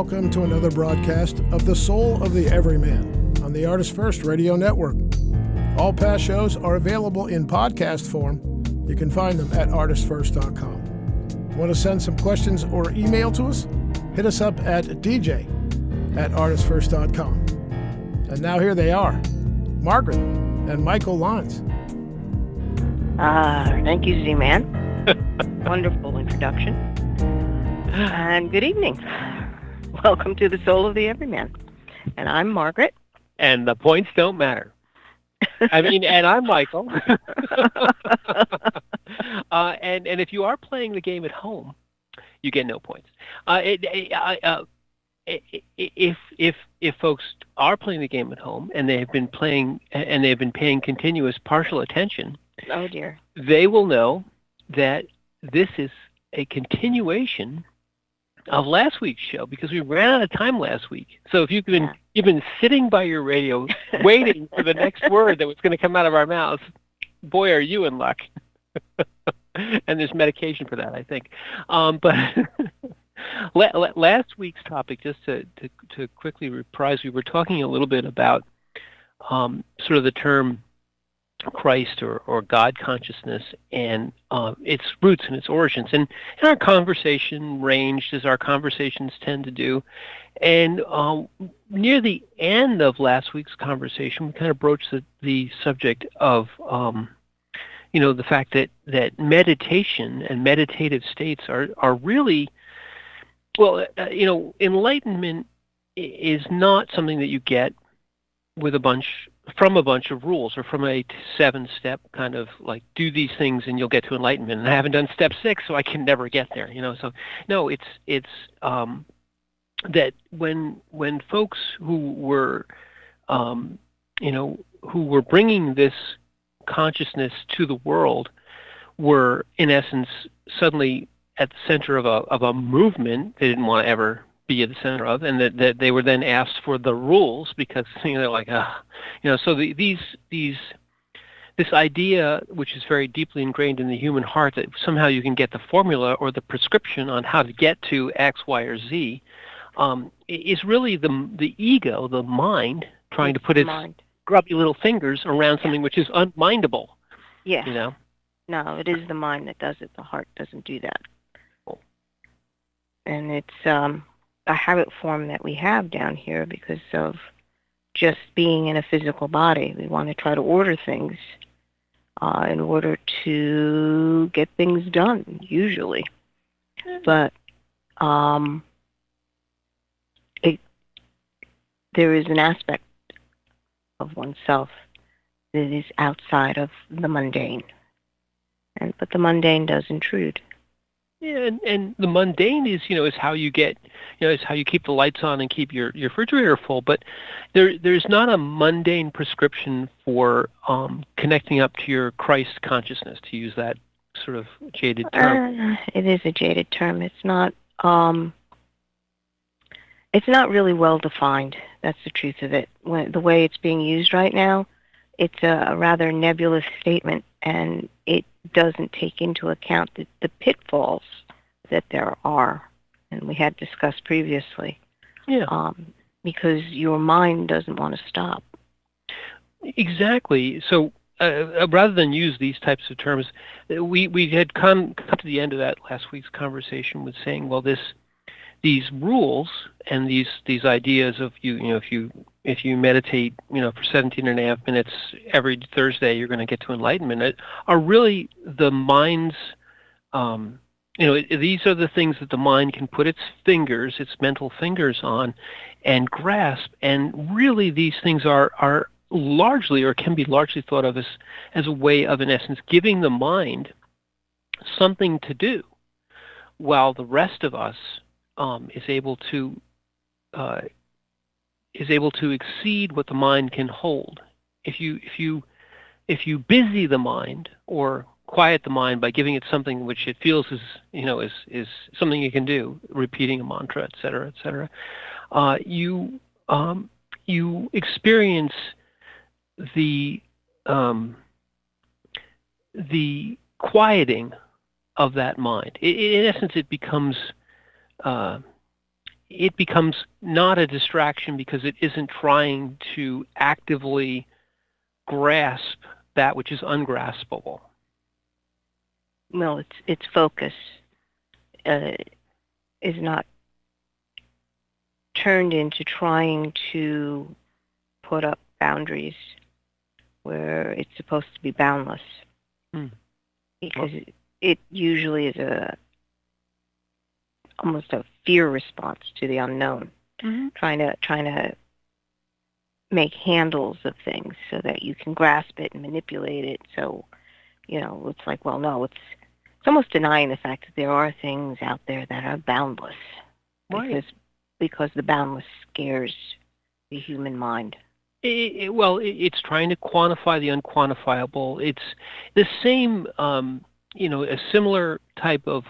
welcome to another broadcast of The Soul of the Everyman on the ArtistFirst Radio Network. All past shows are available in podcast form. You can find them at ArtistFirst.com. Want to send some questions or email to us? Hit us up at dj@ArtistFirst.com. And now here they are, Margaret and Michael Lyons. Thank you, Z-Man. Wonderful introduction. And good evening. Welcome to the Soul of the Everyman. And I'm Margaret. And the points don't matter. And I'm Michael. And if you are playing the game at home, you get no points. If folks are playing the game at home and they have been playing and they have been paying continuous partial attention, oh dear, they will know that this is a continuation of last week's show because we ran out of time last week. So if you've been sitting by your radio waiting for the next word that was going to come out of our mouths, boy, are you in luck. And there's medication for that, I think. But last week's topic, just to quickly reprise, we were talking a little bit about sort of the term Christ or God consciousness and its roots and its origins. And our conversation ranged as our conversations tend to do. And near the end of last week's conversation, we kind of broached the subject of the fact that meditation and meditative states are really, enlightenment is not something that you get with a bunch of rules or from a 7-step kind of like do these things and you'll get to enlightenment. And I haven't done step 6, so I can never get there. So no, it's that when folks who were bringing this consciousness to the world were in essence suddenly at the center of a movement they didn't want to ever be at the center of, and that they were then asked for the rules because they're like, so this idea, which is very deeply ingrained in the human heart, that somehow you can get the formula or the prescription on how to get to X, Y, or Z, is really the ego, the mind, trying to put its grubby little fingers around something which is unmindable. Yeah. No, it is the mind that does it. The heart doesn't do that. And it's a habit form that we have down here because of just being in a physical body. We want to try to order things in order to get things done, usually. But there is an aspect of oneself that is outside of the mundane. But the mundane does intrude. Yeah, and the mundane is how you get, is how you keep the lights on and keep your refrigerator full. But there's not a mundane prescription for connecting up to your Christ consciousness, to use that sort of jaded term. It is a jaded term. It's not really well defined. That's the truth of it. The way it's being used right now, it's a rather nebulous statement, and it doesn't take into account the pitfalls that there are, and we had discussed previously. Yeah. Because your mind doesn't want to stop. Exactly. So rather than use these types of terms, we had come to the end of that last week's conversation with saying, well, these rules and these ideas of if you meditate for 17 and a half minutes every Thursday, you're going to get to enlightenment, are really the mind's these are the things that the mind can put its mental fingers on and grasp, and really these things are largely, or can be largely, thought of as a way of, in essence, giving the mind something to do while the rest of us is able to exceed what the mind can hold. If you busy the mind or quiet the mind by giving it something which it feels is something you can do, repeating a mantra, et cetera, you experience the quieting of that mind. In essence, it becomes it becomes not a distraction because it isn't trying to actively grasp that which is ungraspable. Well, its focus is not turned into trying to put up boundaries where it's supposed to be boundless. Because it usually is almost a fear response to the unknown, trying to make handles of things so that you can grasp it and manipulate it. So, it's like, well, no, it's almost denying the fact that there are things out there that are boundless, right? Because the boundless scares the human mind. It's trying to quantify the unquantifiable. It's the same, a similar type of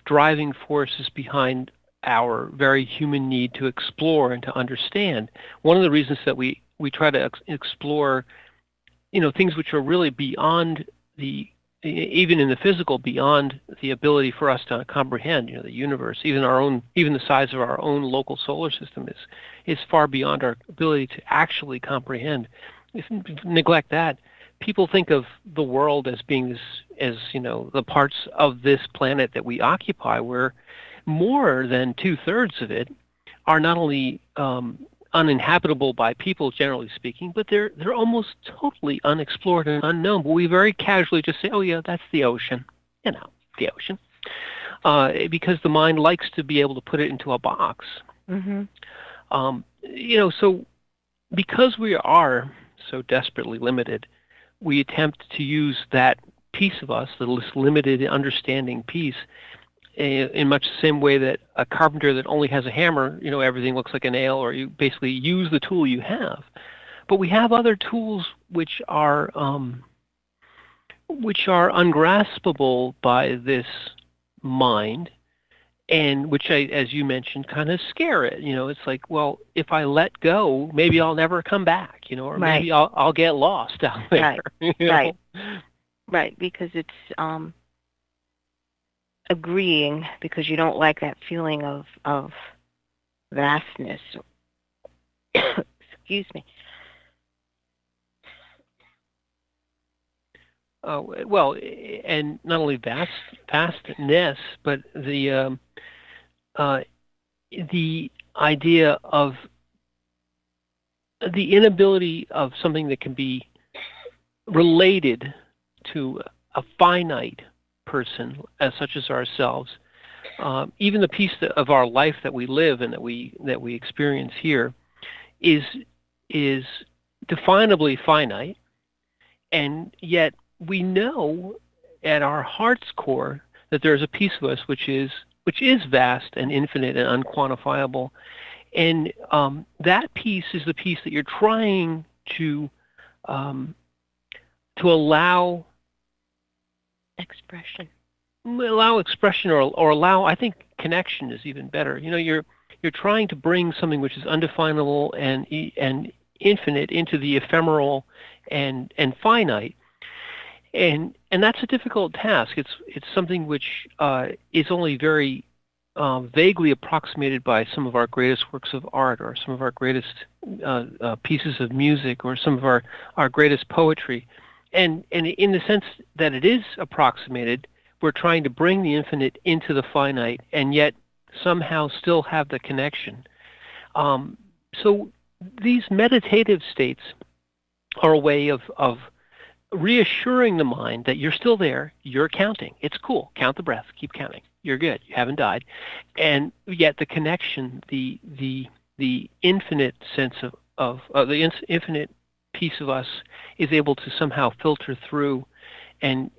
driving forces behind our very human need to explore and to understand. One of the reasons that we try to explore, things which are really beyond even in the physical, beyond the ability for us to comprehend, the universe, even the size of our own local solar system is far beyond our ability to actually comprehend. If you neglect that, people think of the world as being the parts of this planet that we occupy, where more than 2/3 of it are not only uninhabitable by people, generally speaking, but they're almost totally unexplored and unknown. But we very casually just say, "Oh yeah, that's the ocean," the ocean, because the mind likes to be able to put it into a box. So because we are so desperately limited, we attempt to use that piece of us, this limited understanding piece, in much the same way that a carpenter that only has a hammer, everything looks like a nail, or you basically use the tool you have. But we have other tools which are ungraspable by this mind, and which, as you mentioned, kind of scare it. It's like, well, if I let go, maybe I'll never come back, or maybe I'll get lost out there. Right, because it's agreeing because you don't like that feeling of vastness. Excuse me. And not only vastness, but the idea of the inability of something that can be related to a finite person, such as ourselves, even the piece of our life that we live and that we experience here, is definably finite, and yet we know at our heart's core that there's a piece of us which is vast and infinite and unquantifiable, and that piece is the piece that you're trying to allow expression. Or allow, I think connection is even better. You're trying to bring something which is undefinable and infinite into the ephemeral and finite, and that's a difficult task. It's something which is only very vaguely approximated by some of our greatest works of art, or some of our greatest pieces of music, or some of our greatest poetry. And in the sense that it is approximated, we're trying to bring the infinite into the finite, and yet somehow still have the connection. So these meditative states are a way of reassuring the mind that you're still there, you're counting. It's cool. Count the breath. Keep counting. You're good. You haven't died. And yet the connection, the infinite sense of the infinite piece of us is able to somehow filter through and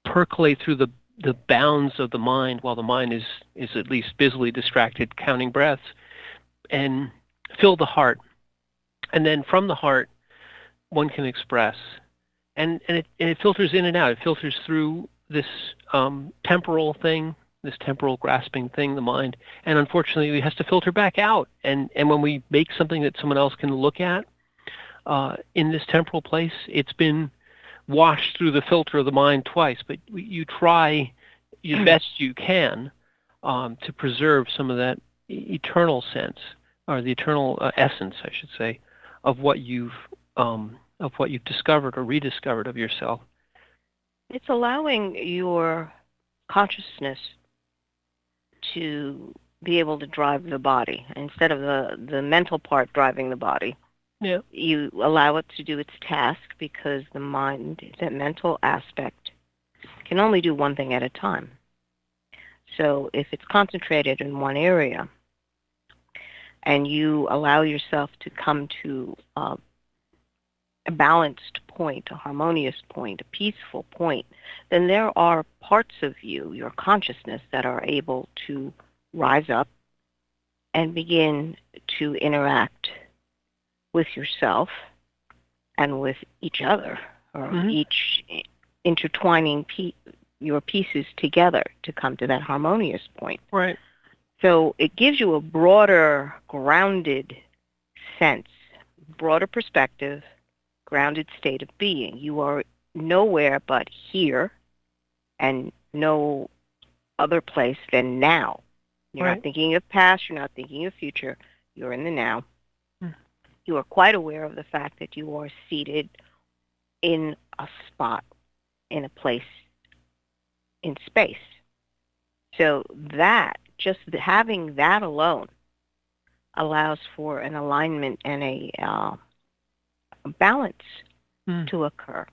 percolate through the bounds of the mind, while the mind is at least busily distracted counting breaths, and fill the heart. And then from the heart, one can express, and it filters in and out. It filters through this temporal thing, this temporal grasping thing, the mind, and unfortunately it has to filter back out. And when we make something that someone else can look at in this temporal place, it's been washed through the filter of the mind twice. But you try your best you can to preserve some of that eternal sense, or the eternal essence, I should say, of what you've discovered or rediscovered of yourself. It's allowing your consciousness to be able to drive the body instead of the mental part driving the body. Yeah. You allow it to do its task because the mind, that mental aspect, can only do one thing at a time. So if it's concentrated in one area and you allow yourself to come to a balanced point, a harmonious point, a peaceful point, then there are parts of you, your consciousness, that are able to rise up and begin to interact with yourself and with each other, or each intertwining your pieces together to come to that harmonious point. Right. So it gives you a broader, grounded sense, broader perspective, grounded state of being. You are nowhere but here and no other place than now. You're not thinking of past, you're not thinking of future, you're in the now. You are quite aware of the fact that you are seated in a spot, in a place, in space. So that, just having that alone, allows for an alignment and a balance to occur.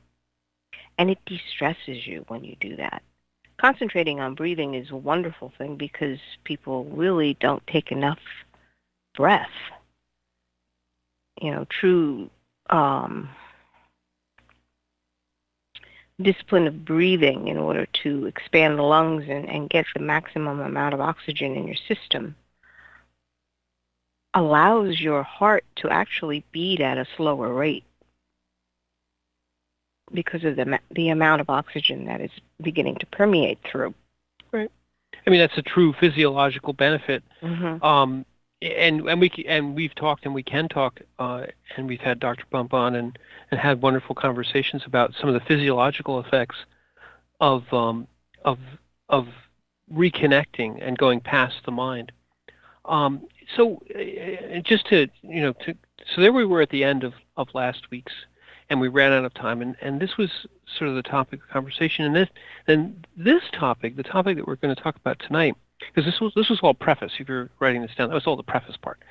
And it de-stresses you when you do that. Concentrating on breathing is a wonderful thing because people really don't take enough breath. True discipline of breathing in order to expand the lungs and get the maximum amount of oxygen in your system allows your heart to actually beat at a slower rate because of the amount of oxygen that is beginning to permeate through. Right. I mean, that's a true physiological benefit. And we've talked, and we can talk, and we've had Dr. Bump on and had wonderful conversations about some of the physiological effects of reconnecting and going past the mind. So just to so there we were at the end of last week's, and we ran out of time, and this was sort of the topic of conversation, and this topic, the topic that we're going to talk about tonight. Because this was all preface. If you're writing this down, that was all the preface part.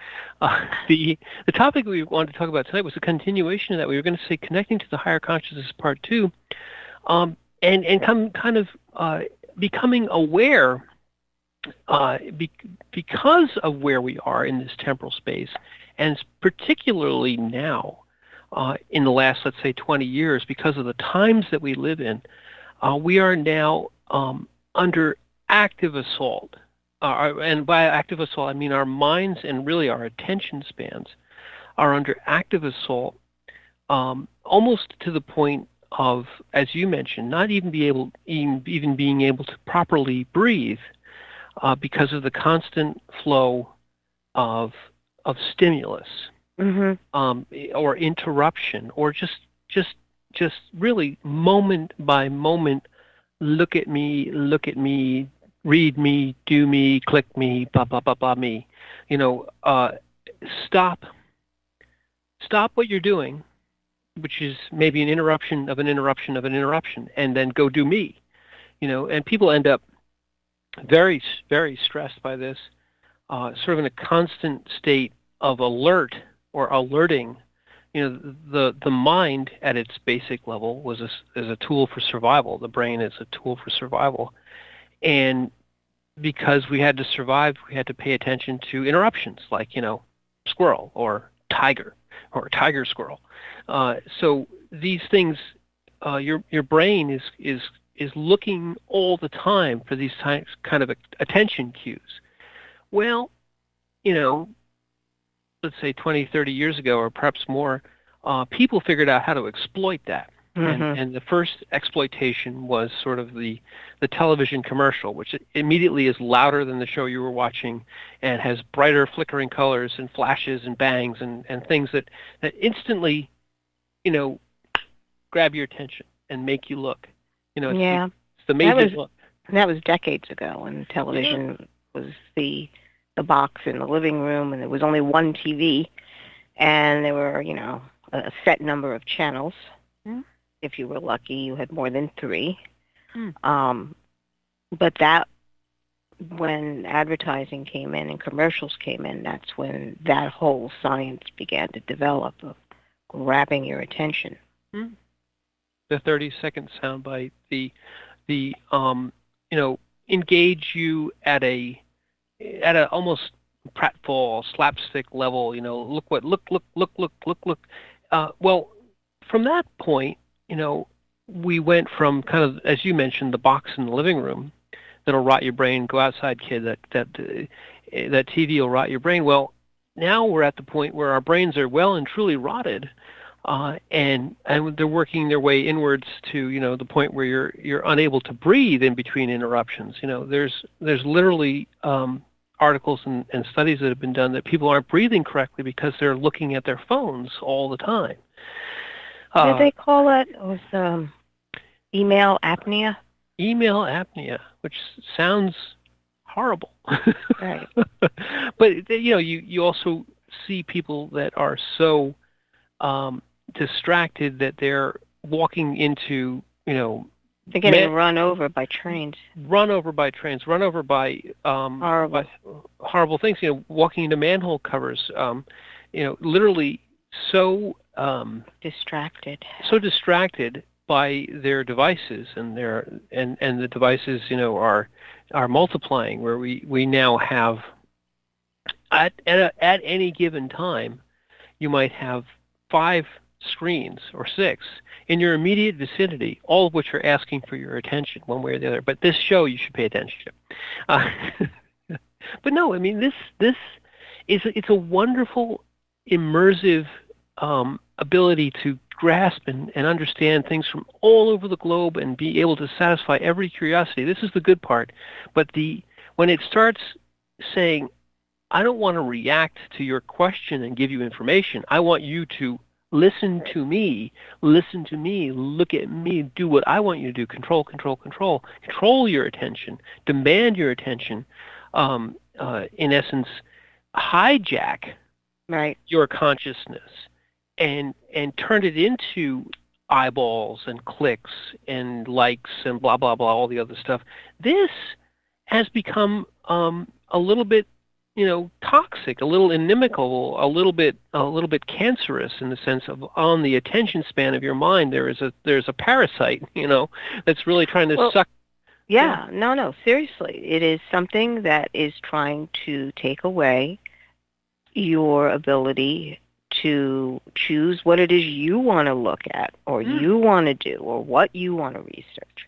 The topic we wanted to talk about tonight was a continuation of that. We were going to say connecting to the higher consciousness, part 2, and kind of becoming aware because of where we are in this temporal space, and particularly now in the last, let's say, 20 years, because of the times that we live in, we are now under active assault. And by active assault, I mean our minds and really our attention spans are under active assault, almost to the point of, as you mentioned, not even being able to properly breathe because of the constant flow of stimulus, or interruption, or just really moment by moment. Look at me, read me, do me, click me, blah, blah, blah, blah, me. Stop what you're doing, which is maybe an interruption of an interruption of an interruption, and then go do me. And people end up very, very stressed by this, sort of in a constant state of alert or alerting. The mind at its basic level is a tool for survival. The brain is a tool for survival. And because we had to survive, we had to pay attention to interruptions like, squirrel or tiger squirrel. So these things, your brain is looking all the time for these kind of attention cues. Well, let's say 20, 30 years ago, or perhaps more, people figured out how to exploit that. And the first exploitation was sort of the television commercial, which immediately is louder than the show you were watching and has brighter flickering colors and flashes and bangs and things that instantly, grab your attention and make you look. It's the major look. That was decades ago when television was the box in the living room, and there was only one TV, and there were, a set number of channels. If you were lucky, you had more than 3. But that, when advertising came in and commercials came in, that's when that whole science began to develop of grabbing your attention. The 30-second soundbite, the engage you at a almost pratfall slapstick level. Look, well, from that point, we went from kind of, as you mentioned, the box in the living room that'll rot your brain. Go outside, kid. That TV will rot your brain. Well, now we're at the point where our brains are well and truly rotted, and they're working their way inwards to the point where you're unable to breathe in between interruptions. There's literally articles and studies that have been done that people aren't breathing correctly because they're looking at their phones all the time. What did they call it? It was email apnea. Email apnea, which sounds horrible. Right. But you also see people that are so distracted that they're walking into they're getting run over by trains. Run over by horrible things. Walking into manhole covers. Literally so distracted. So distracted by their devices, and the devices are multiplying, where we now have at any given time you might have 5 screens or 6 in your immediate vicinity, all of which are asking for your attention one way or the other. But this show you should pay attention to. But no, I mean this is it's a wonderful immersive ability to grasp and understand things from all over the globe and be able to satisfy every curiosity. This is the good part. But when it starts saying, I don't want to react to your question and give you information. I want you to listen to me, look at me, do what I want you to do, control your attention, demand your attention, in essence, hijack your consciousness and turn it into eyeballs and clicks and likes and blah, blah, blah, all the other stuff. This has become a little bit toxic, a little inimical, a little bit cancerous in the sense of on the attention span of your mind. There's a parasite, that's really trying to suck. Yeah, no, seriously, it is something that is trying to take away your ability to choose what it is you want to look at, or you want to do, or what you want to research.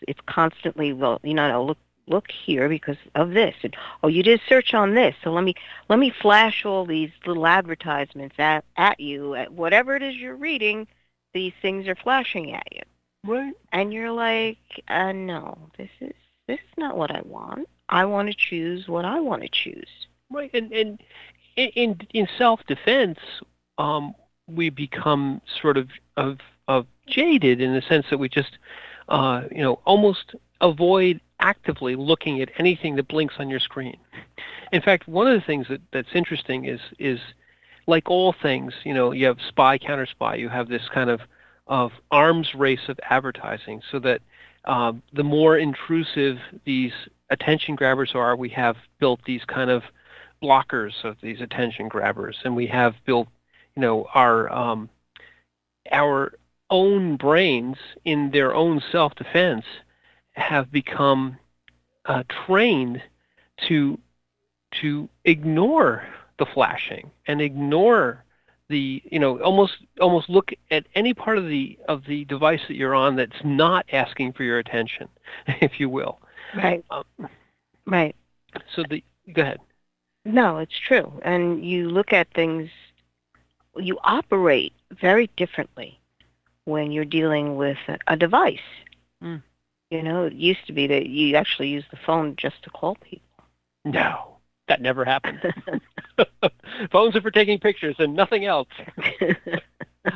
It's constantly, look here because of this, and you did search on this, so let me flash all these little advertisements at you at whatever it is you're reading. These things are flashing at you, right? And you're like, no, this is not what I want. I want to choose what I want to choose. Right, and in self-defense, we become sort of jaded in the sense that we just almost avoid actively looking at anything that blinks on your screen. In fact, one of the things that's interesting is like all things, you have spy, counter spy, you have this kind of arms race of advertising, so that the more intrusive these attention grabbers are, we have built these kind of blockers of these attention grabbers, and we have built our own brains in their own self-defense have become trained to ignore the flashing and ignore the almost look at any part of the device that you're on that's not asking for your attention, if you will. Right. Right. So go ahead. No, it's true. And you look at things, you operate very differently when you're dealing with a device. It used to be that you actually use the phone just to call people. No, that never happened. Phones are for taking pictures and nothing else.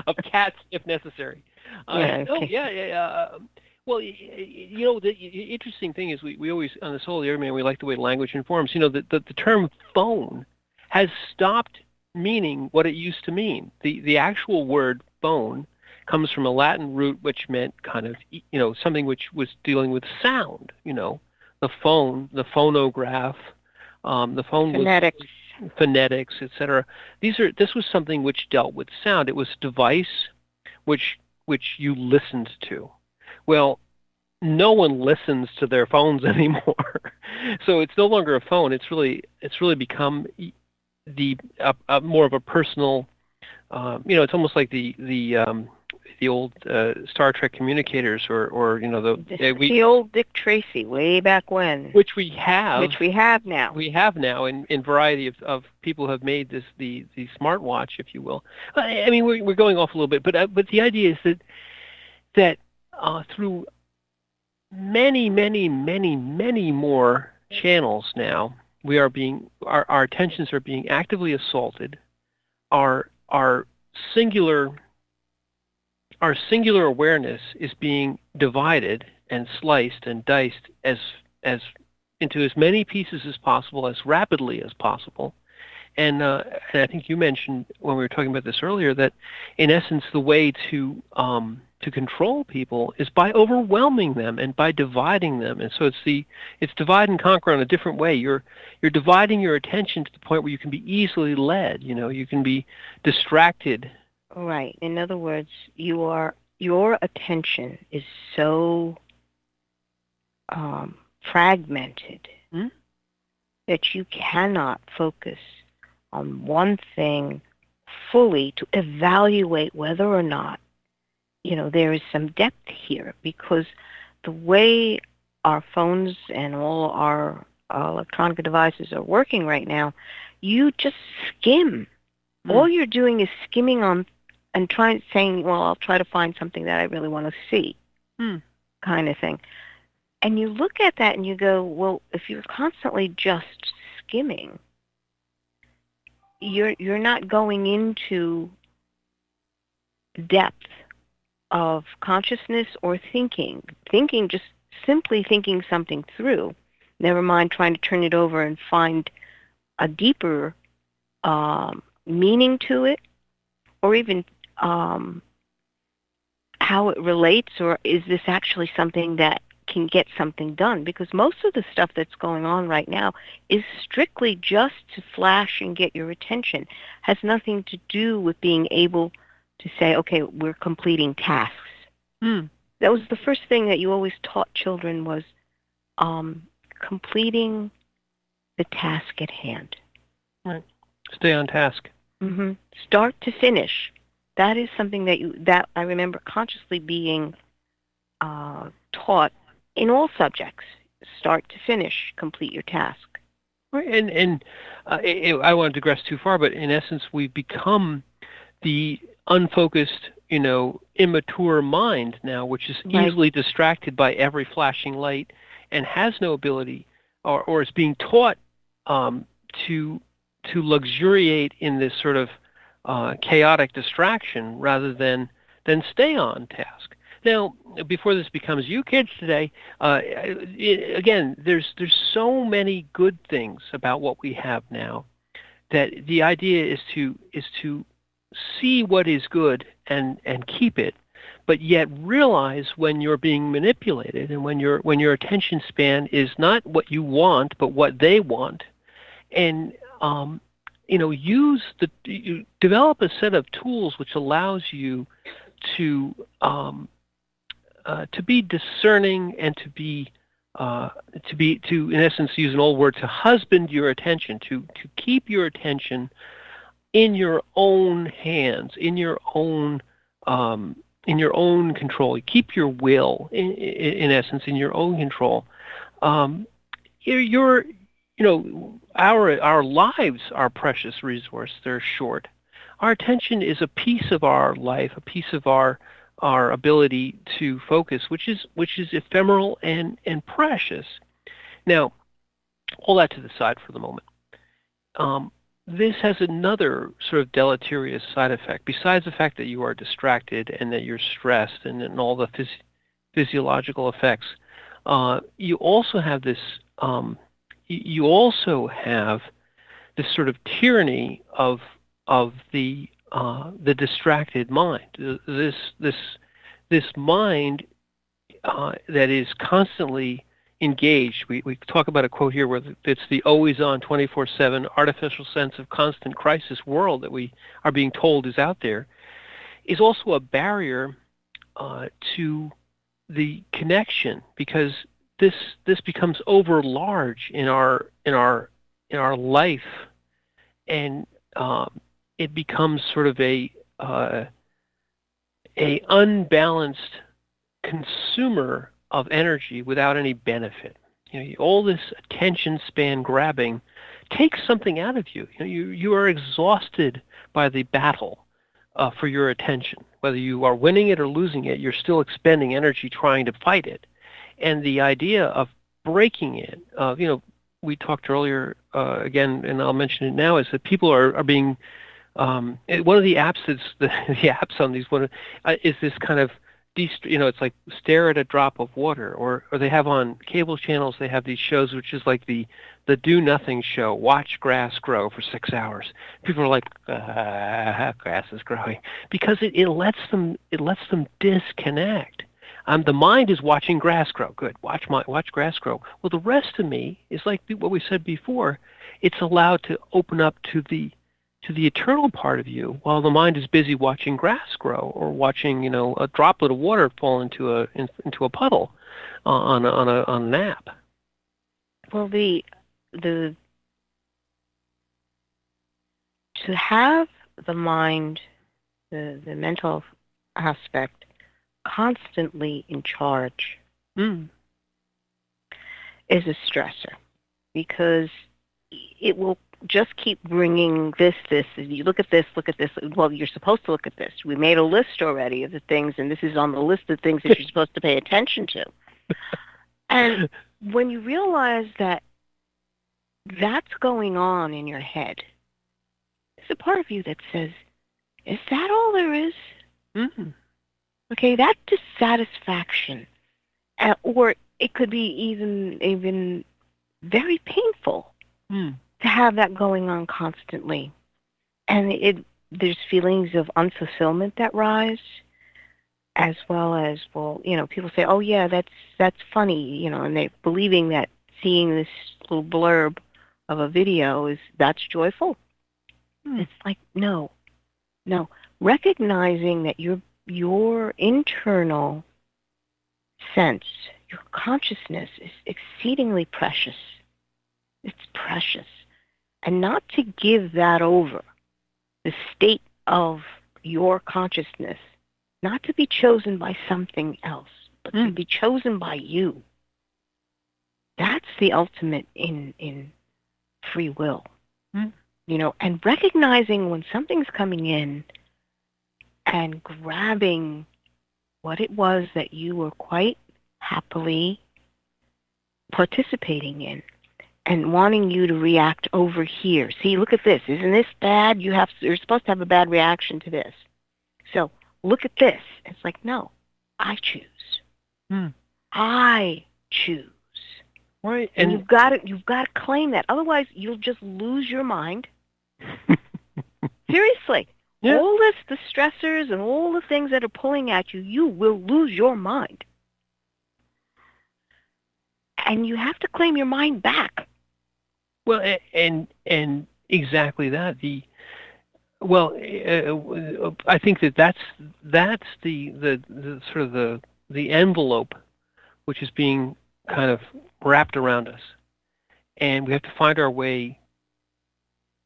Of cats, if necessary. Yeah. Well, the interesting thing is we always, on the Soul of the Everyman, we like the way language informs. The term phone has stopped meaning what it used to mean. The actual word phone comes from a Latin root which meant kind of, something which was dealing with sound, the phone, the phonograph, the phone Phonetics. was phonetics, etc. This was something which dealt with sound. It was a device which you listened to. Well, no one listens to their phones anymore, so it's no longer a phone. It's really become more of a personal. It's almost like the old Star Trek communicators, or the old Dick Tracy way back when, which we have now. We have now, in variety of people have made this the smartwatch, if you will. I mean, we're going off a little bit, but the idea is that through many, many, many, many more channels now, we are our attentions are being actively assaulted. Our singular awareness is being divided and sliced and diced as into as many pieces as possible, as rapidly as possible. And I think you mentioned when we were talking about this earlier that, in essence, the way to control people is by overwhelming them and by dividing them. And so it's divide and conquer in a different way. You're dividing your attention to the point where you can be easily led. You can be distracted. Right. In other words, your attention is so fragmented that you cannot focus on one thing fully to evaluate whether or not there is some depth here, because the way our phones and all our electronic devices are working right now, you just skim. All you're doing is skimming on and saying, well, I'll try to find something that I really want to see, kind of thing. And you look at that and you go, well, if you're constantly just skimming, you're not going into depth of consciousness or thinking, just simply thinking something through, never mind trying to turn it over and find a deeper meaning to it, or even how it relates, or is this actually something that can get something done? Because most of the stuff that's going on right now is strictly just to flash and get your attention, has nothing to do with being able to say, okay, we're completing tasks. That was the first thing that you always taught children, was completing the task at hand. Right. Stay on task. Start to finish. That is something that I remember consciously being taught in all subjects. Start to finish, complete your task. Right. And I won't digress too far, but in essence, we've become the unfocused, immature mind now, which is easily distracted by every flashing light and has no ability, or is being taught to luxuriate in this sort of chaotic distraction rather than stay on task. Now, before this becomes you kids today, again, there's so many good things about what we have now, that the idea is to see what is good and keep it, but yet realize when you're being manipulated and when your attention span is not what you want but what they want, and develop a set of tools which allows you to be discerning and to in essence, use an old word, to husband your attention, to keep your attention in your own hands, in your own control. Keep your will, in essence, in your own control. Our lives are precious resource. They're short. Our attention is a piece of our life, a piece of our ability to focus, which is ephemeral and precious. Now, all that to the side for the moment. This has another sort of deleterious side effect, besides the fact that you are distracted and that you're stressed and all the physiological effects. You also have this. You also have this sort of tyranny of the distracted mind. This mind that is constantly engaged. We talk about a quote here where it's the always-on, 24/7 artificial sense of constant crisis world that we are being told is out there, is also a barrier to the connection, because this becomes over large in our life, and it becomes sort of a unbalanced consumer of energy without any benefit. All this attention span grabbing takes something out of you. You are exhausted by the battle for your attention. Whether you are winning it or losing it, you're still expending energy trying to fight it. And the idea of breaking it, we talked earlier again, and I'll mention it now, is that people are being one of the apps the apps on these is this kind of it's like stare at a drop of water, or they have on cable channels, they have these shows which is like the do nothing show, watch grass grow for 6 hours. People are like, grass is growing, because it lets them disconnect. The mind is watching grass grow. Good, watch grass grow. Well, the rest of me is like what we said before. It's allowed to open up to the eternal part of you, while the mind is busy watching grass grow, or watching a droplet of water fall into a puddle on an app. Well, to have the mind, the mental aspect, constantly in charge is a stressor, because it will just keep bringing this. You look at this. Well, you're supposed to look at this. We made a list already of the things, and this is on the list of things that you're supposed to pay attention to. And when you realize that that's going on in your head, there's a part of you that says, is that all there is? Mm-hmm. Okay, that dissatisfaction, or it could be even very painful to have that going on constantly. And there's feelings of unfulfillment that rise, as well as, people say, oh yeah, that's funny, and they're believing that seeing this little blurb of a video that's joyful. It's like, no. Recognizing that your internal sense, your consciousness, is exceedingly precious. It's precious. And not to give that over, the state of your consciousness, not to be chosen by something else, but to be chosen by you. That's the ultimate in free will. And recognizing when something's coming in and grabbing what it was that you were quite happily participating in, and wanting you to react over here. See, look at this. Isn't this bad? You're supposed to have a bad reaction to this. So look at this. It's like, no, I choose. I choose. Right. And you've got to claim that. Otherwise, you'll just lose your mind. Seriously. Yeah. All the stressors and all the things that are pulling at you, you will lose your mind. And you have to claim your mind back. Well, and exactly that. I think that's the sort of the envelope which is being kind of wrapped around us, and we have to find our way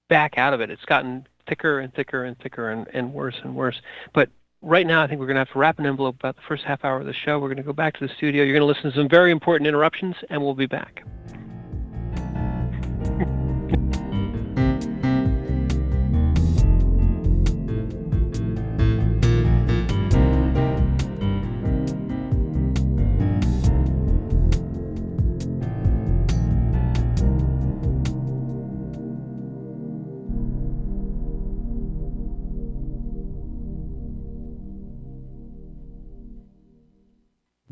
back out of it. It's gotten thicker and thicker and thicker and worse and worse. But right now, I think we're going to have to wrap an envelope about the first half hour of the show. We're going to go back to the studio. You're going to listen to some very important interruptions, and we'll be back.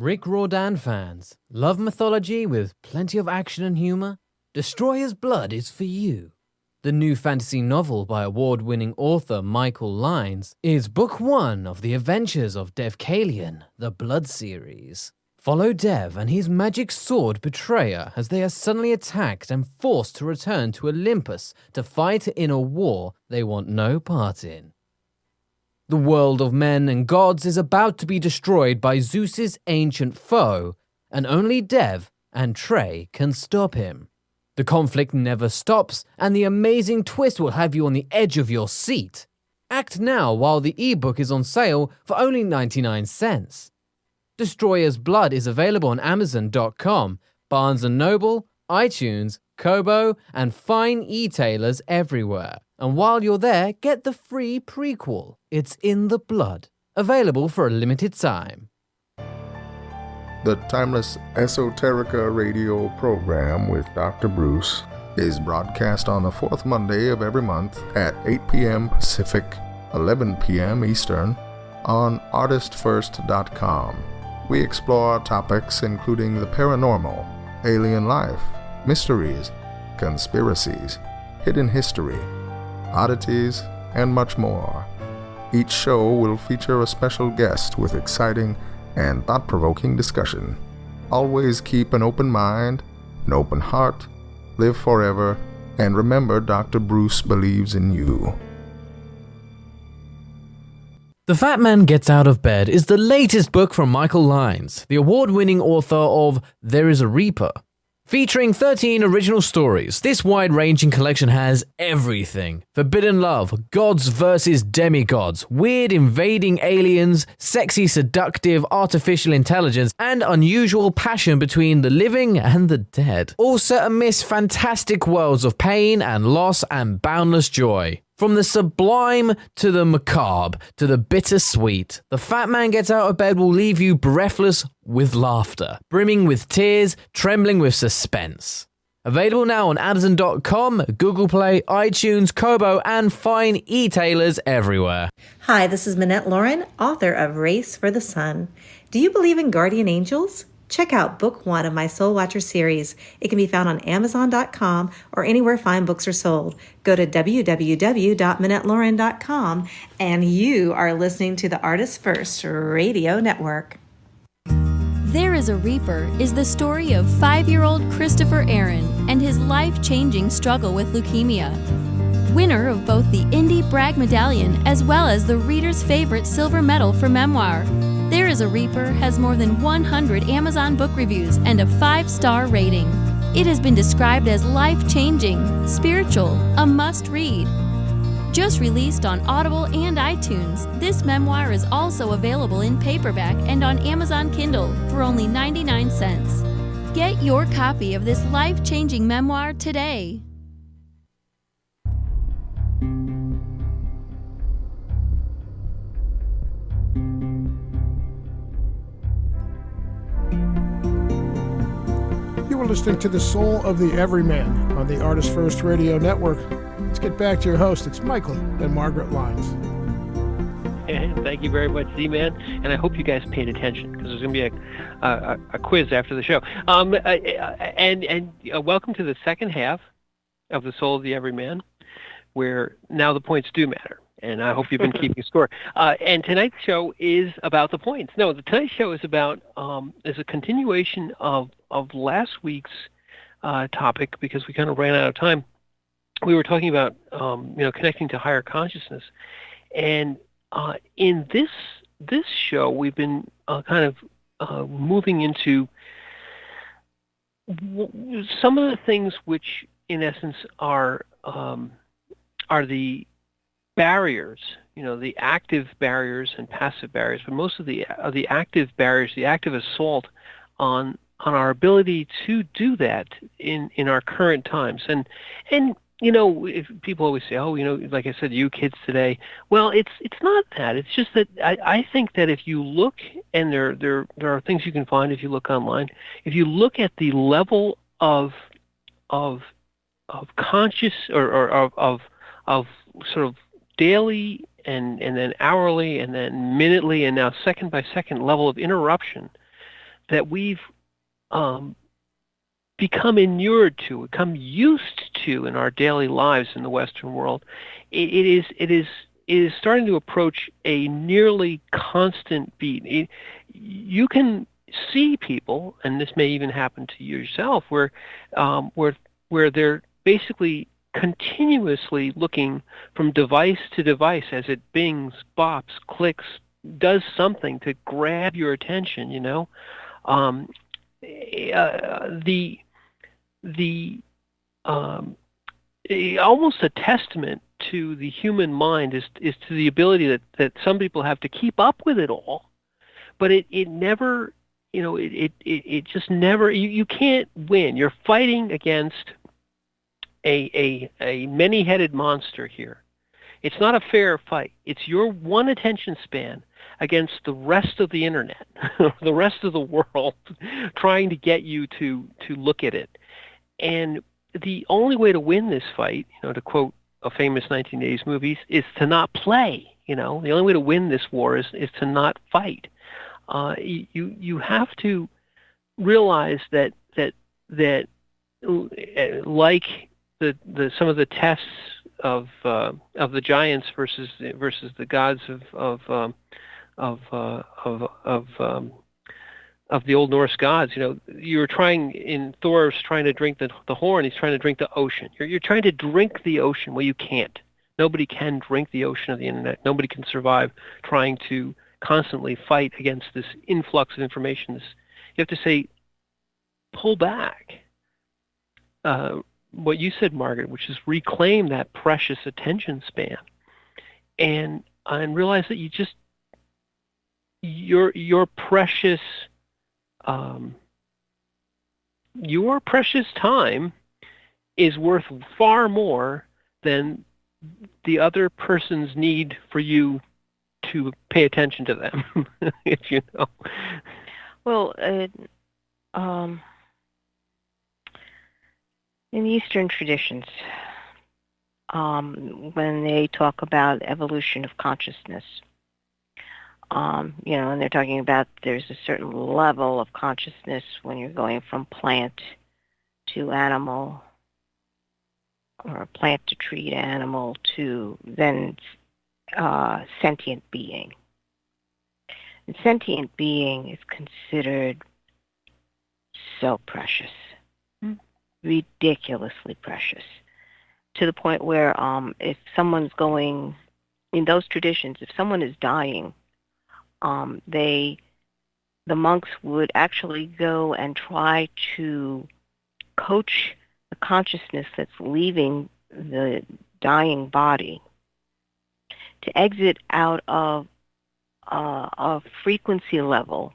Rick Riordan fans, love mythology with plenty of action and humor? Destroyer's Blood is for you. The new fantasy novel by award-winning author Michael Lynes is book 1 of the adventures of Devkalion, the Blood series. Follow Dev and his magic sword betrayer as they are suddenly attacked and forced to return to Olympus to fight in a war they want no part in. The world of men and gods is about to be destroyed by Zeus's ancient foe, and only Dev and Trey can stop him. The conflict never stops, and the amazing twist will have you on the edge of your seat. Act now while the ebook is on sale for only 99 cents. Destroyer's Blood is available on Amazon.com, Barnes & Noble, iTunes, Kobo, and fine e-tailers everywhere. And while you're there, get the free prequel, It's in the Blood, available for a limited time. The Timeless Esoterica radio program with Dr. Bruce is broadcast on the fourth Monday of every month at 8 p.m. Pacific, 11 p.m. Eastern on ArtistFirst.com. We explore topics including the paranormal, alien life, mysteries, conspiracies, hidden history, oddities, and much more. Each show will feature a special guest with exciting and thought-provoking discussion. Always keep an open mind, an open heart, live forever, and remember Dr. Bruce believes in you. The Fat Man Gets Out of Bed is the latest book from Michael Lynes, the award-winning author of There is a Reaper. Featuring 13 original stories, this wide-ranging collection has everything. Forbidden love, gods versus demigods, weird invading aliens, sexy seductive artificial intelligence, and unusual passion between the living and the dead. All set amidst fantastic worlds of pain and loss and boundless joy. From the sublime to the macabre to the bittersweet, The Fat Man Gets Out of Bed will leave you breathless with laughter, brimming with tears, trembling with suspense. Available now on Amazon.com, Google Play, iTunes, Kobo, and fine e-tailers everywhere. Hi, this is Minette Lauren, author of Race for the Sun. Do you believe in guardian angels? Check out book 1 of my Soul Watcher series. It can be found on Amazon.com or anywhere fine books are sold. Go to www.minettelauren.com and you are listening to the ArtistFirst Radio Network. There is a Reaper is the story of 5-year-old Christopher Aaron and his life-changing struggle with leukemia. Winner of both the Indie Bragg Medallion as well as the reader's favorite silver medal for memoir. There is a Reaper has more than 100 Amazon book reviews and a 5-star rating. It has been described as life-changing, spiritual, a must-read. Just released on Audible and iTunes, this memoir is also available in paperback and on Amazon Kindle for only 99 cents. Get your copy of this life-changing memoir today. You are listening to The Soul of the Everyman on the ArtistFirst Radio Network. Let's get back to your host. It's Michael and Margaret Lynes. And thank you very much, Z-Man. And I hope you guys paid attention because there's going to be a quiz after the show. And welcome to the second half of The Soul of the Everyman, where now the points do matter. And I hope you've been keeping score. And tonight's show is about the points. No, tonight's show is about is a continuation of last week's topic because we kind of ran out of time. We were talking about connecting to higher consciousness, and in this show we've been kind of moving into some of the things which, in essence, are the barriers, the active barriers and passive barriers, but most of the active barriers, the active assault on our ability to do that in our current times. And if people always say, like I said, you kids today. Well, it's not that. It's just that I think that if you look, and there are things you can find if you look online. If you look at the level of conscious or of sort of daily and then hourly and then minutely and now second by second level of interruption that we've become inured to, become used to in our daily lives in the Western world, it is starting to approach a nearly constant beat. You can see people, and this may even happen to yourself, where they're basically continuously looking from device to device as it bings, bops, clicks, does something to grab your attention. Almost a testament to the human mind is to the ability that some people have to keep up with it all, but it never, it just never, you can't win. You're fighting against a many-headed monster here. It's not a fair fight. It's your one attention span against the rest of the internet, the rest of the world, trying to get you to look at it. And the only way to win this fight, to quote a famous 1980s movie, is to not play. The only way to win this war is to not fight. You have to realize that like the some of the tests of the giants versus the gods of the Old Norse gods. You're trying, Thor's trying to drink the horn, he's trying to drink the ocean. You're trying to drink the ocean. Well, you can't. Nobody can drink the ocean of the internet. Nobody can survive trying to constantly fight against this influx of information. You have to say, pull back. What you said, Margaret, which is reclaim that precious attention span, and realize that your precious time is worth far more than the other person's need for you to pay attention to them. If you know. Well, in Eastern traditions, when they talk about evolution of consciousness, and they're talking about there's a certain level of consciousness when you're going from plant to animal, or plant to tree to animal, to then sentient being. And sentient being is considered so precious, ridiculously precious, to the point where if someone's going, in those traditions, if someone is dying, the monks would actually go and try to coach the consciousness that's leaving the dying body to exit out of a frequency level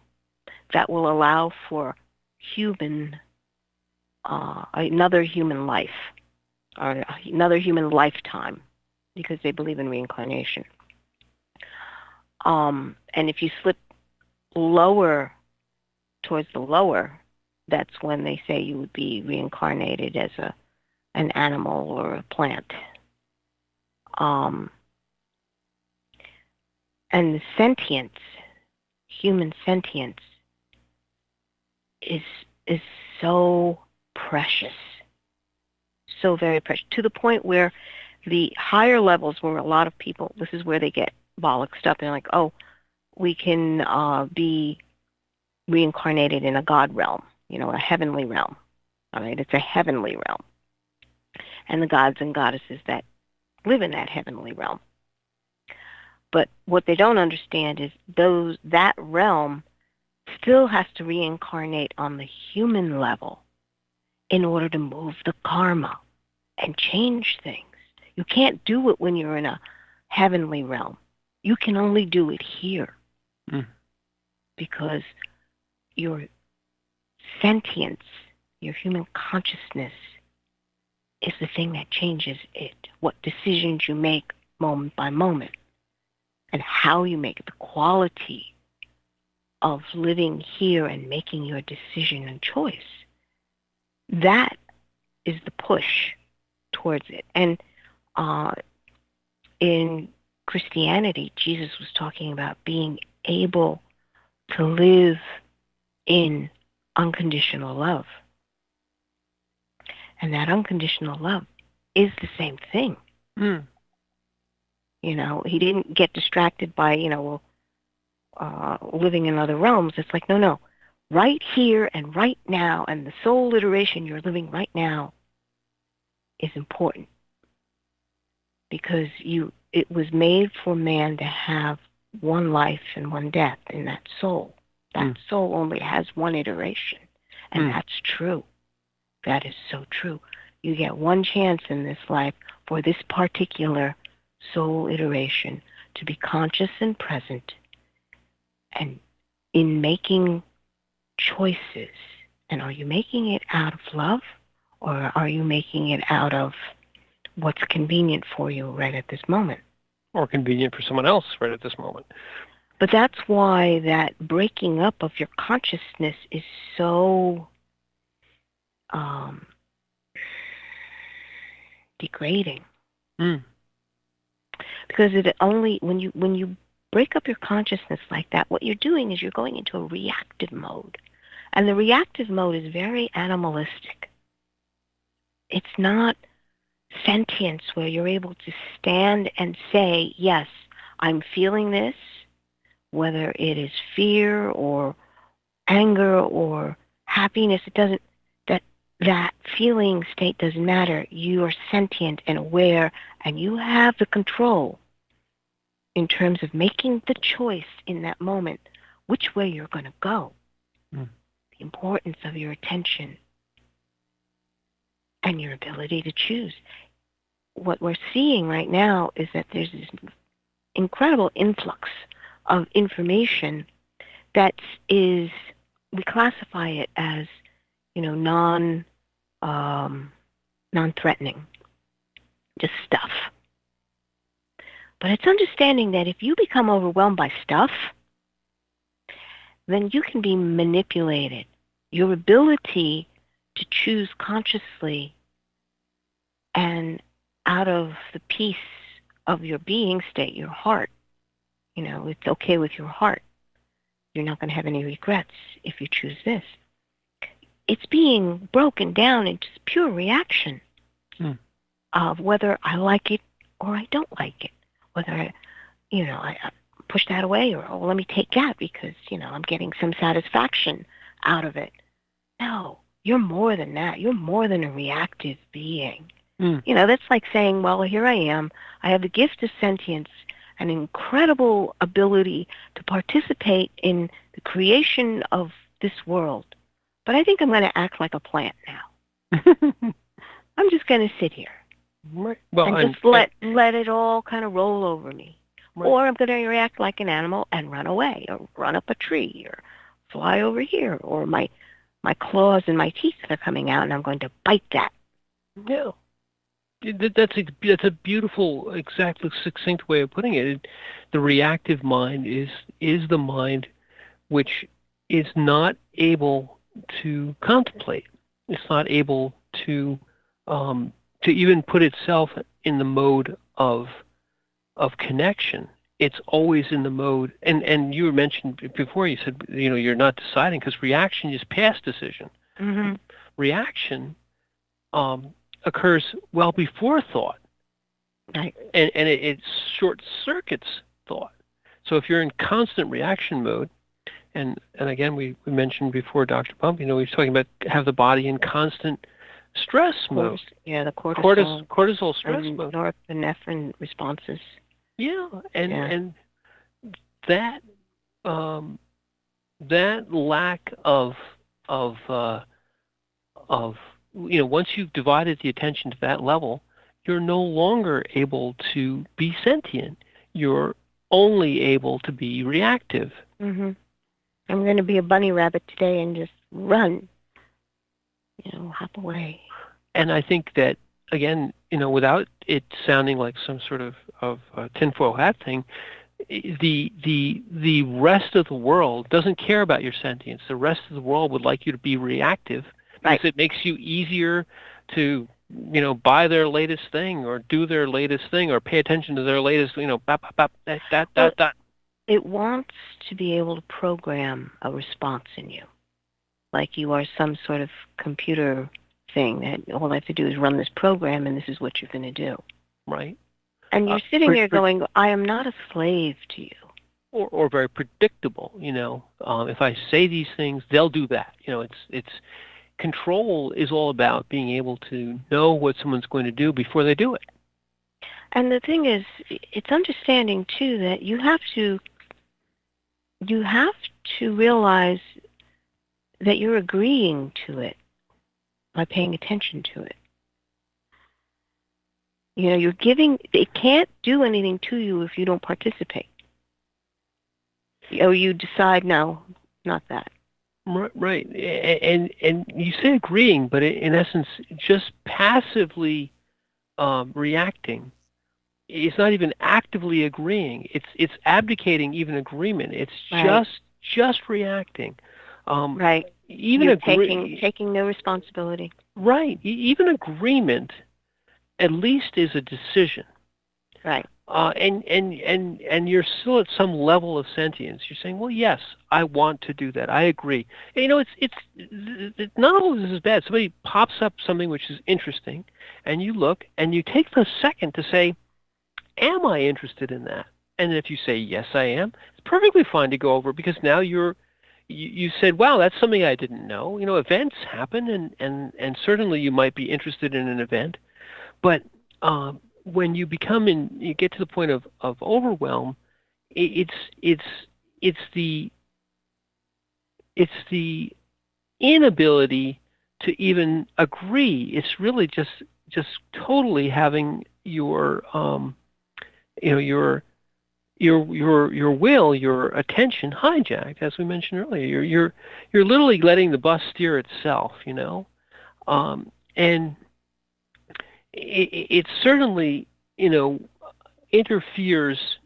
that will allow for another human life, or another human lifetime, because they believe in reincarnation. And if you slip lower towards the lower, that's when they say you would be reincarnated as an animal or a plant. And the sentience, human sentience, is so precious, so very precious, to the point where the higher levels, where a lot of people, this is where they get bollocksed up, and they're like, oh, we can be reincarnated in a God realm, a heavenly realm. All right, it's a heavenly realm. And the gods and goddesses that live in that heavenly realm. But what they don't understand is that realm still has to reincarnate on the human level in order to move the karma and change things. You can't do it when you're in a heavenly realm. You can only do it here. Because your sentience, your human consciousness, is the thing that changes it. What decisions you make moment by moment, and how you make it, the quality of living here and making your decision and choice. That is the push towards it. And in Christianity, Jesus was talking about being able to live in unconditional love. And that unconditional love is the same thing. Mm. You know, he didn't get distracted by, living in other realms. It's like, no. Right here and right now, and the soul iteration you're living right now is important. Because it was made for man to have one life and one death in that soul. That soul only has one iteration. And that's true. That is so true. You get one chance in this life for this particular soul iteration to be conscious and present, and in making choices. And are you making it out of love, or are you making it out of what's convenient for you right at this moment? Or convenient for someone else right at this moment. But that's why that breaking up of your consciousness is so degrading. Because it only, when you break up your consciousness like that, what you're doing is you're going into a reactive mode. And the reactive mode is very animalistic. It's not sentience where you're able to stand and say, yes, I'm feeling this, whether it is fear or anger or happiness. It doesn't, that feeling state doesn't matter. You are sentient and aware, and you have the control in terms of making the choice in that moment which way you're going to go. The importance of your attention and your ability to choose. What we're seeing right now is that there's this incredible influx of information that is, we classify it as, non-threatening, just stuff. But it's understanding that if you become overwhelmed by stuff, then you can be manipulated. Your ability to choose consciously and out of the peace of your being state, your heart, it's okay with your heart. You're not going to have any regrets if you choose this. It's being broken down into pure reaction of whether I like it or I don't like it. Whether I push that away, or let me take that because I'm getting some satisfaction out of it. No, you're more than that. You're more than a reactive being. That's like saying, well, here I am. I have the gift of sentience, an incredible ability to participate in the creation of this world. But I think I'm going to act like a plant now. I'm just going to sit here. Right. Well, and just let it all kind of roll over me. Right. Or I'm going to react like an animal and run away, or run up a tree, or fly over here, or my claws and my teeth are coming out, and I'm going to bite that. Yeah. That's a beautiful, exactly succinct way of putting it. The reactive mind is the mind which is not able to contemplate. It's not able to even put itself in the mode of connection. It's always in the mode, and you mentioned before, you said, you're not deciding, because reaction is past decision. Mm-hmm. Reaction occurs well before thought. Right. And it short circuits thought. So if you're in constant reaction mode, and again, we mentioned before, Dr. Pump, he was talking about have the body in constant stress mode. Yeah, the cortisol stress mode. Norepinephrine responses. Yeah, and that lack of once you've divided the attention to that level, you're no longer able to be sentient. You're only able to be reactive. Mm-hmm. I'm going to be a bunny rabbit today and just run, hop away. And I think that, again, without it sounding like some sort of tinfoil hat thing, the rest of the world doesn't care about your sentience. The rest of the world would like you to be reactive, because it makes you easier to, buy their latest thing, or do their latest thing, or pay attention to their latest, It wants to be able to program a response in you. like you are some sort of computer thing that all I have to do is run this program and this is what you're going to do. Right. And you're sitting there going, I am not a slave to you. Or very predictable, if I say these things, they'll do that. It's control is all about being able to know what someone's going to do before they do it. And the thing is, it's understanding too that you have to realize that you're agreeing to it by paying attention to it. You're giving, it can't do anything to you if you don't participate. Or you decide, no, not that. Right. And you say agreeing, but in essence, just passively reacting. It's not even actively agreeing. It's abdicating even agreement. It's right. just reacting. Right. Even you're taking no responsibility. Right. Even agreement, at least, is a decision. Right. And you're still at some level of sentience. You're saying, well, yes, I want to do that. I agree. And it's not all of this is bad. Somebody pops up something which is interesting, and you look, and you take the second to say, am I interested in that? And if you say, yes, I am, it's perfectly fine to go over, because now you said, wow, that's something I didn't know. Events happen, and certainly you might be interested in an event, but when you get to the point of overwhelm, it's the inability to even agree. It's really just totally having your will, your attention hijacked, as we mentioned earlier. You're literally letting the bus steer itself, and it certainly, interferes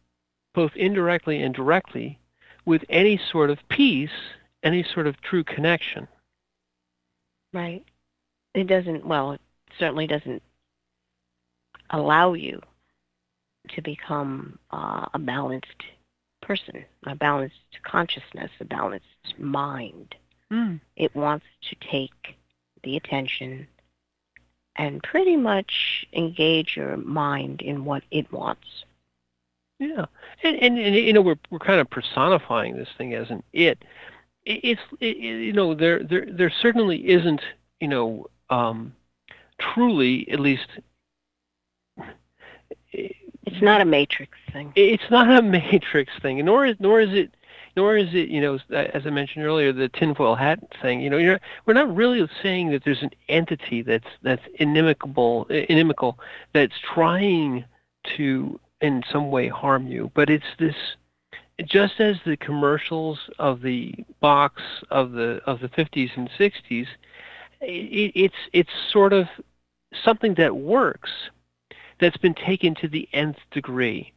both indirectly and directly with any sort of peace, any sort of true connection. Right. It certainly doesn't allow you to become a balanced person, a balanced consciousness, a balanced mind. It wants to take the attention and pretty much engage your mind in what it wants. Yeah, and we're kind of personifying this thing as an it. There certainly isn't truly, at least. It's not a matrix thing. It's not a matrix thing, nor is it. As I mentioned earlier, the tinfoil hat thing. We're not really saying that there's an entity that's inimical, that's trying to in some way harm you. But it's this, just as the commercials of the box of the 50s and 60s, it's sort of something that works, that's been taken to the nth degree.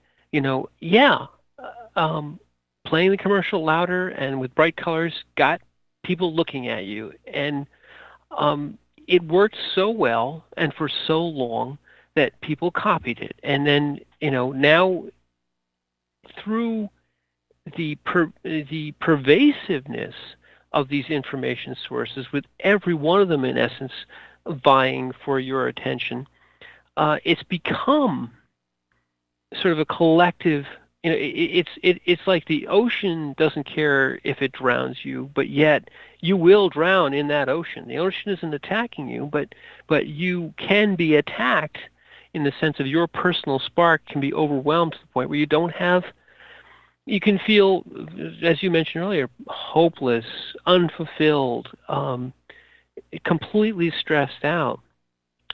Playing the commercial louder and with bright colors got people looking at you, and it worked so well and for so long that people copied it. And then now through the pervasiveness of these information sources, with every one of them in essence vying for your attention, it's become sort of a collective. It's like the ocean doesn't care if it drowns you, but yet you will drown in that ocean. The ocean isn't attacking you, but you can be attacked in the sense of your personal spark can be overwhelmed to the point where you can feel, as you mentioned earlier, hopeless, unfulfilled, completely stressed out,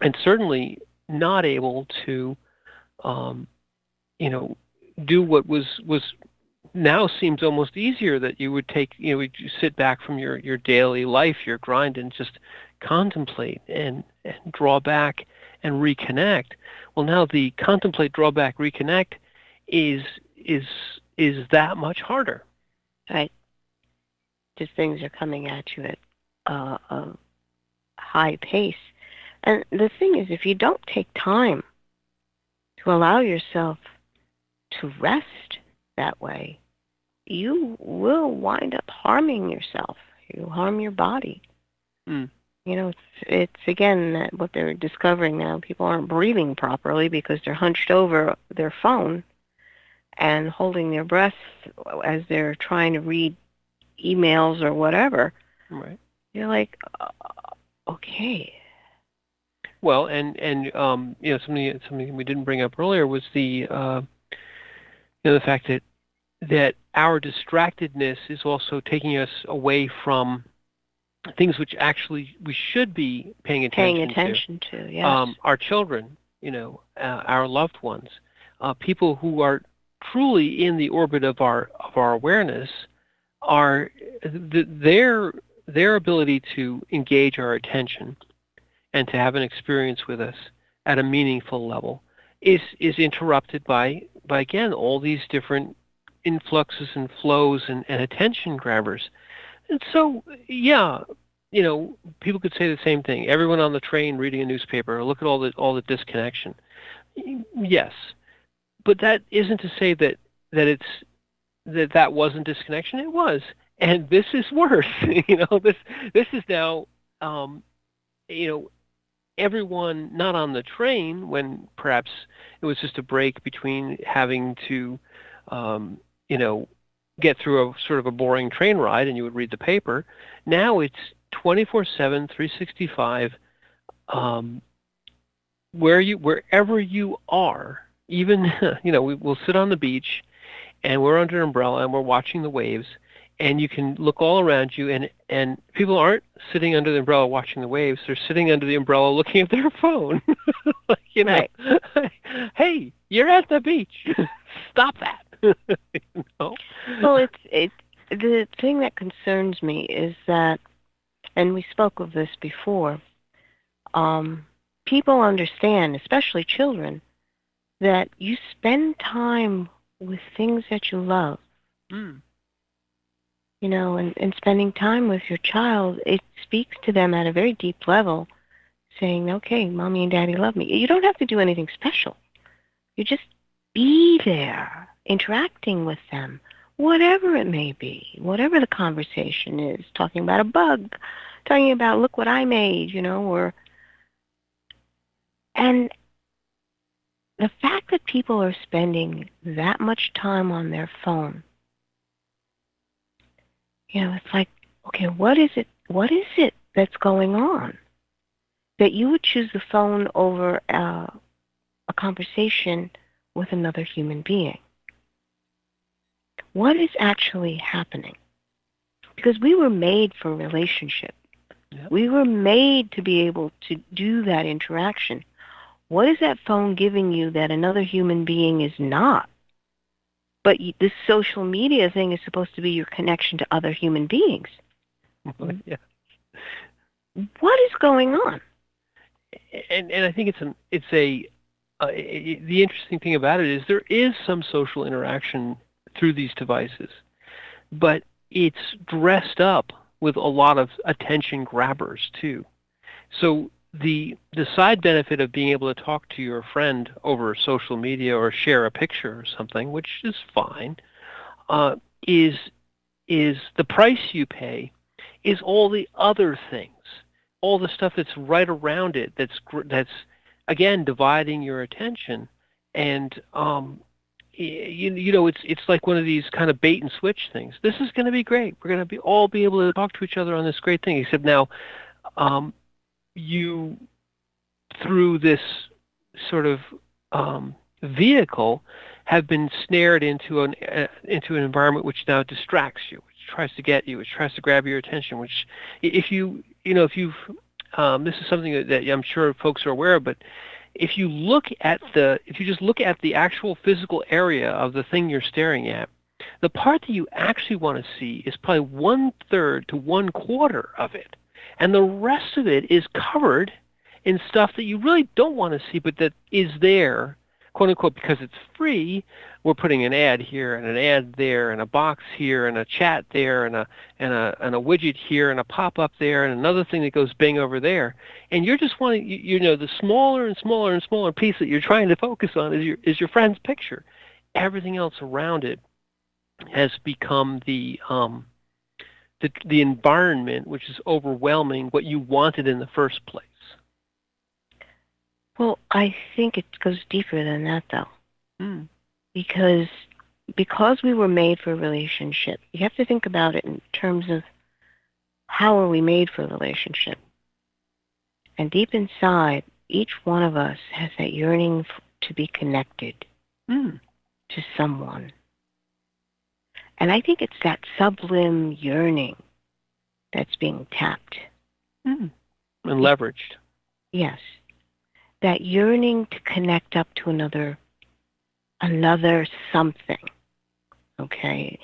and certainly not able to do what was now seems almost easier, that you would take, would sit back from your daily life, your grind, and just contemplate and draw back and reconnect. Well, now the contemplate, draw back, reconnect is that much harder. Right. Just things are coming at you at a high pace. And the thing is, if you don't take time to allow yourself to rest that way, you will wind up harming yourself. You harm your body. Mm. You know, it's again what they're discovering now. People aren't breathing properly because they're hunched over their phone and holding their breath as they're trying to read emails or whatever. Right. You're like, okay. Well, and something we didn't bring up earlier was the the fact that our distractedness is also taking us away from things which actually we should be paying attention to. Yes. Our children, our loved ones, people who are truly in the orbit of our awareness, are their ability to engage our attention and to have an experience with us at a meaningful level is interrupted by again all these different influxes and flows and attention grabbers. And so, yeah, people could say the same thing. Everyone on the train reading a newspaper, look at all the disconnection. Yes, but that isn't to say that that wasn't disconnection. It was, and this is worse. This is now, everyone not on the train when perhaps it was just a break between having to, get through a sort of a boring train ride and you would read the paper. Now it's 24/7, 365, wherever you are. Even we'll sit on the beach and we're under an umbrella and we're watching the waves, and you can look all around you, and people aren't sitting under the umbrella watching the waves. They're sitting under the umbrella looking at their phone. Right. Hey, you're at the beach. Stop that. Well, it's the thing that concerns me is that, and we spoke of this before, people understand, especially children, that you spend time with things that you love. Mm. And spending time with your child, it speaks to them at a very deep level, saying, okay, Mommy and Daddy love me. You don't have to do anything special. You just be there, interacting with them, whatever it may be, whatever the conversation is, talking about a bug, talking about, look what I made, and the fact that people are spending that much time on their phone, it's like, okay, what is it that's going on that you would choose the phone over a conversation with another human being? What is actually happening? Because we were made for relationship. Yep. We were made to be able to do that interaction. What is that phone giving you that another human being is not? But this social media thing is supposed to be your connection to other human beings. Yeah. What is going on? And I think the interesting thing about it is there is some social interaction through these devices, but it's dressed up with a lot of attention grabbers too. So the side benefit of being able to talk to your friend over social media or share a picture or something, which is fine, is the price you pay is all the other things, all the stuff that's right around it, that's again dividing your attention, and it's like one of these kind of bait and switch things. This is going to be great. We're going to all be able to talk to each other on this great thing, except now you, through this sort of vehicle, have been snared into an environment which now distracts you, which tries to get you, which tries to grab your attention. Which, if you've this is something that I'm sure folks are aware of, but if you just look at the actual physical area of the thing you're staring at, the part that you actually want to see is probably 1/3 to 1/4 of it. And the rest of it is covered in stuff that you really don't want to see, but that is there, quote unquote, because it's free. We're putting an ad here and an ad there and a box here and a chat there and a widget here and a pop-up there and another thing that goes bing over there. And you're just wanting, the smaller and smaller and smaller piece that you're trying to focus on is your friend's picture. Everything else around it has become the the environment which is overwhelming what you wanted in the first place? Well, I think it goes deeper than that, though. Mm. Because we were made for a relationship, you have to think about it in terms of how are we made for a relationship. And deep inside, each one of us has that yearning to be connected to someone. And I think it's that sublime yearning that's being tapped. And leveraged. Yes. That yearning to connect up to another something. Okay?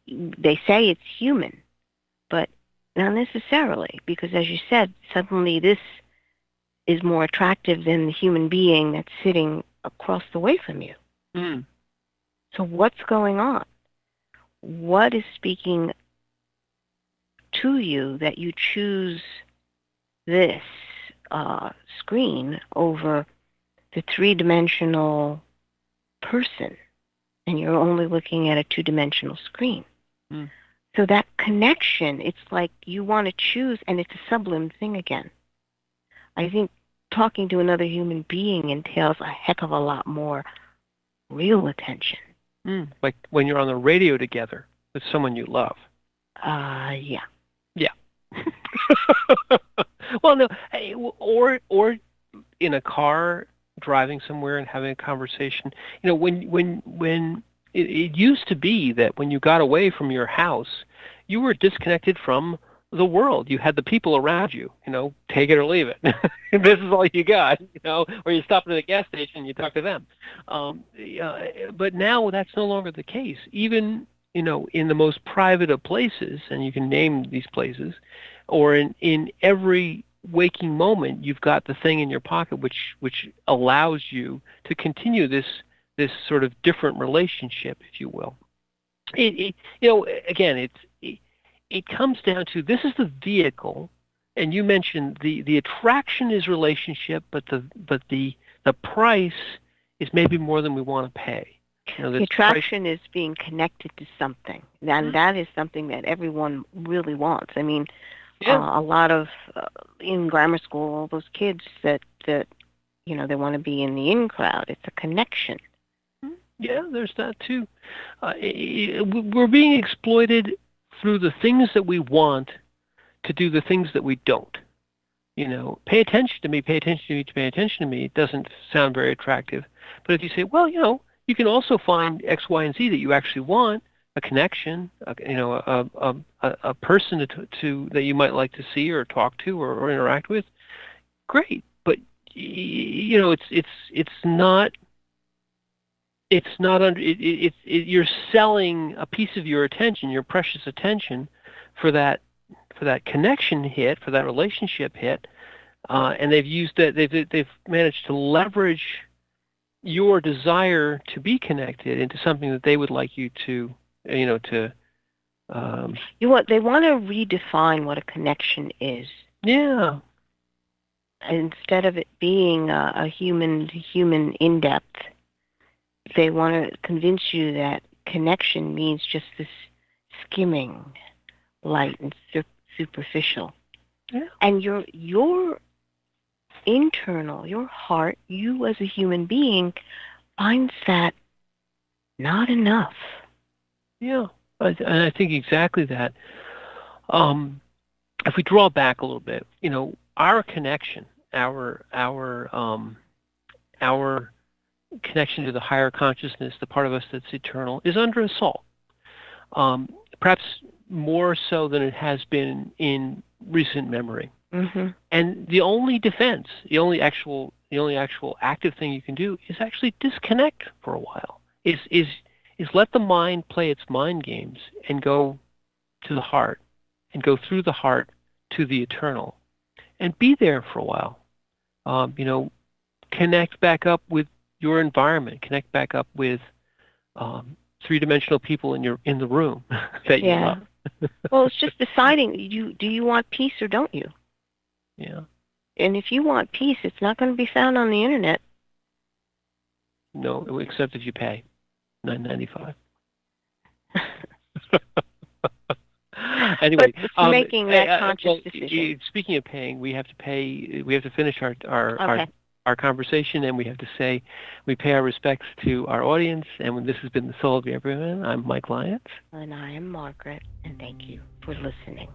They say it's human, but not necessarily, because as you said, suddenly this is more attractive than the human being that's sitting across the way from you. So what's going on? What is speaking to you that you choose this screen over the three-dimensional person, and you're only looking at a two-dimensional screen? So that connection, it's like you want to choose, and it's a sublime thing again. I think talking to another human being entails a heck of a lot more real attention. Like when you're on the radio together with someone you love. Yeah. Yeah. Well, no, or in a car driving somewhere and having a conversation. You know, when it used to be that when you got away from your house, you were disconnected from the world. You had the people around you, you know, take it or leave it. This is all you got, you know, or you stop at a gas station and you talk to them. But now that's no longer the case. Even, you know, in the most private of places, and you can name these places, or in every waking moment, you've got the thing in your pocket which allows you to continue this sort of different relationship, if you will. You know, again, it comes down to, this is the vehicle, and you mentioned the attraction is relationship, but the price is maybe more than we want to pay. You know, the attraction is being connected to something, and that is something that everyone really wants. I mean, a lot of in grammar school, all those kids that you know, they want to be in the in crowd. It's a connection. Yeah, there's that too. We're being exploited through the things that we want to do the things that we don't. You know, pay attention to me, pay attention to me, pay attention to me. It doesn't sound very attractive. But if you say, well, you know, you can also find X, Y, and Z that you actually want, a connection, you know, a person to that you might like to see or talk to or interact with, great. But you know, you're selling a piece of your attention, your precious attention, for that connection hit, for that relationship hit, and they've managed to leverage your desire to be connected into something that they would like you to, you know, to. They want to redefine what a connection is. Yeah. Instead of it being a human-to-human in-depth, they want to convince you that connection means just this skimming, light and superficial. Yeah. And your internal, your heart, you as a human being, finds that not enough. Yeah, I think exactly that. If we draw back a little bit, you know, our connection, our connection to the higher consciousness, the part of us that's eternal, is under assault. Perhaps more so than it has been in recent memory. Mm-hmm. And the only defense, the only actual active thing you can do is actually disconnect for a while. Is let the mind play its mind games and go to the heart, and go through the heart to the eternal, and be there for a while. You know, connect back up with your environment. Connect back up with three-dimensional people in the room that you love. Well, it's just deciding, do you want peace or don't you? Yeah. And if you want peace, it's not going to be found on the internet. No, except if you pay $9.95. Anyway, but for making that conscious decision. Speaking of paying, we have to pay. We have to finish Okay. our conversation, and we have to say we pay our respects to our audience. And when this has been the Soul of Everyman, I'm Mike Lyons. And I am Margaret, and thank you for listening.